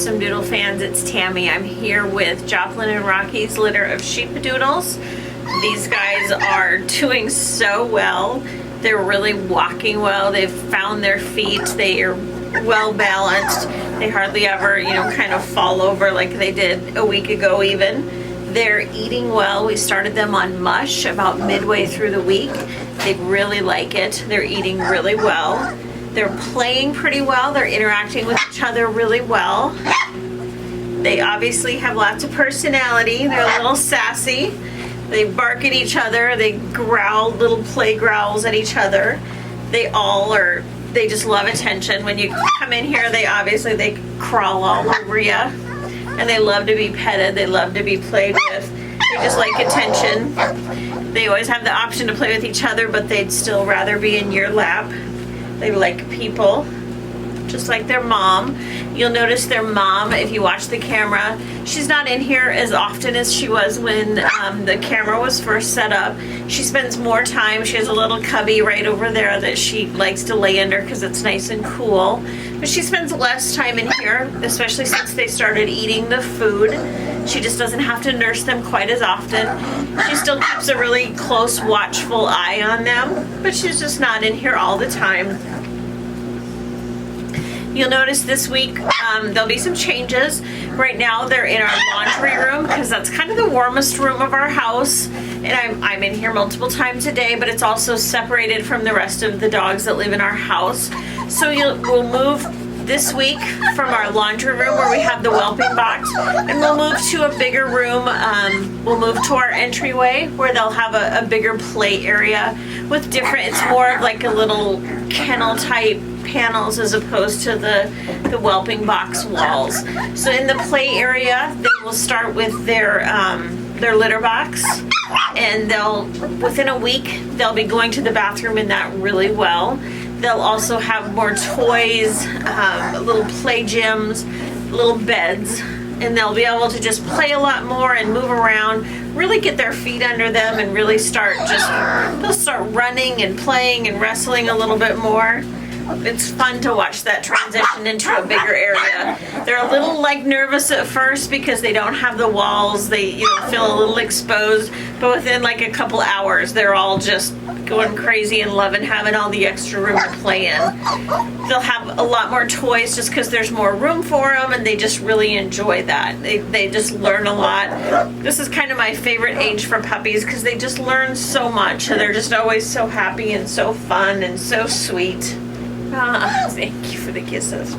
Awesome Doodle fans, it's Tammy. I'm here with Joplin and Rocky's litter of Sheepadoodles. These guys are doing so well. They're really walking well. They've found their feet. They are well balanced. They hardly ever, kind of fall over like they did a week ago even. They're eating well. We started them on mush about midway through the week. They really like it. They're eating really well. They're playing pretty well. They're interacting with each other really well. They obviously have lots of personality. They're a little sassy. They bark at each other. They growl, little play growls at each other. They just love attention. When you come in here, they crawl all over you. And they love to be petted. They love to be played with. They just like attention. They always have the option to play with each other, but they'd still rather be in your lap. They like people, just like their mom. You'll notice their mom, if you watch the camera, she's not in here as often as she was when the camera was first set up. She spends more time. She has a little cubby right over there that she likes to lay under because it's nice and cool. But she spends less time in here, especially since they started eating the food. She just doesn't have to nurse them quite as often. She still keeps a really close, watchful eye on them, but she's just not in here all the time. You'll notice this week there'll be some changes. Right now they're in our laundry room because that's kind of the warmest room of our house. And I'm in here multiple times a day, but it's also separated from the rest of the dogs that live in our house. So we'll move this week from our laundry room where we have the whelping box, and we'll move to a bigger room. We'll move to our entryway where they'll have a bigger play area with it's more of like a little kennel type panels as opposed to the whelping box walls. So in the play area, they will start with their litter box, and within a week they'll be going to the bathroom in that really well. They'll also have more toys, little play gyms, little beds, and they'll be able to just play a lot more and move around, really get their feet under them and really they'll start running and playing and wrestling a little bit more. It's fun to watch that transition into a bigger area. They're a little nervous at first because they don't have the walls. They feel a little exposed, but within a couple hours they're all just going crazy and loving having all the extra room to play in. They'll have a lot more toys just because there's more room for them, and they just really enjoy that. They just learn a lot. This is kind of my favorite age for puppies because they just learn so much, and they're just always so happy and so fun and so sweet. Thank you for the kisses.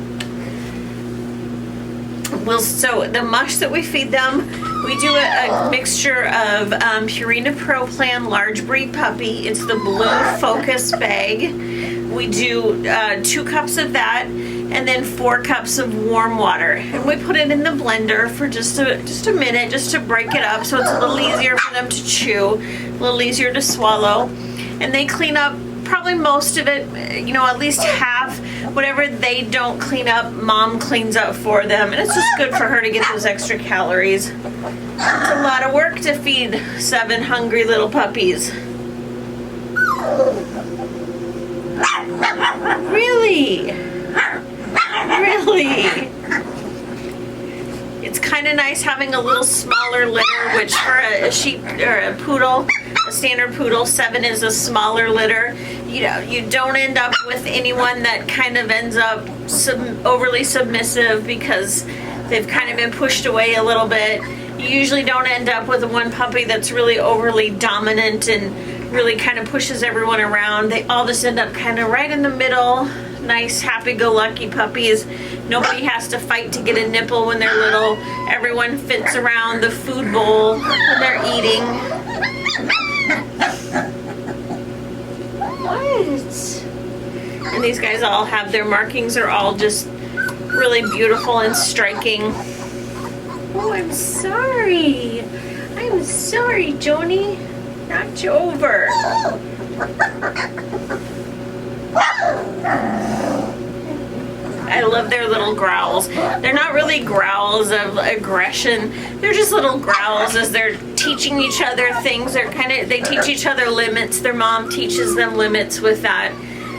So the mush that we feed them, we do a mixture of Purina Pro Plan large breed puppy. It's the blue Focus bag. We do 2 cups of that, and then 4 cups of warm water. And we put it in the blender for just a minute, just to break it up so it's a little easier for them to chew, a little easier to swallow. And they clean up probably most of it, at least half. Whatever they don't clean up, Mom cleans up for them, and it's just good for her to get those extra calories. It's a lot of work to feed 7 hungry little puppies. Really? It's kind of nice having a little smaller litter, which for a sheep or a poodle, a standard poodle, 7 is a smaller litter. You don't end up with anyone that kind of ends up overly submissive because they've kind of been pushed away a little bit. You usually don't end up with one puppy that's really overly dominant and really kind of pushes everyone around. They all just end up kind of right in the middle. Nice, happy-go-lucky puppies. Nobody has to fight to get a nipple when they're little. Everyone fits around the food bowl when they're eating. What? And these guys all have their markings are all just really beautiful and striking. Oh, I'm sorry. I'm sorry, Joni. Knocked you over. I love their little growls. They're not really growls of aggression. They're just little growls as they're teaching each other things. They teach each other limits. Their mom teaches them limits with that.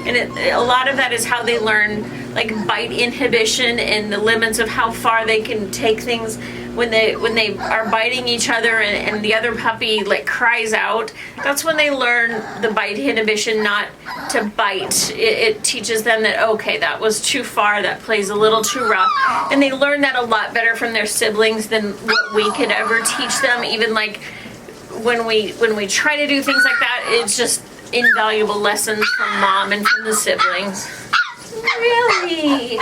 And a lot of that is how they learn like bite inhibition and the limits of how far they can take things when they are biting each other and the other puppy like cries out. That's when they learn the bite inhibition, not to bite. It teaches them that, okay, that was too far, that play's a little too rough. And they learn that a lot better from their siblings than what we could ever teach them. Even like when we try to do things like that, it's just invaluable lessons from mom and from the siblings. Really?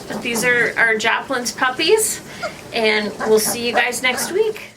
But these are Joplin's puppies, and we'll see you guys next week.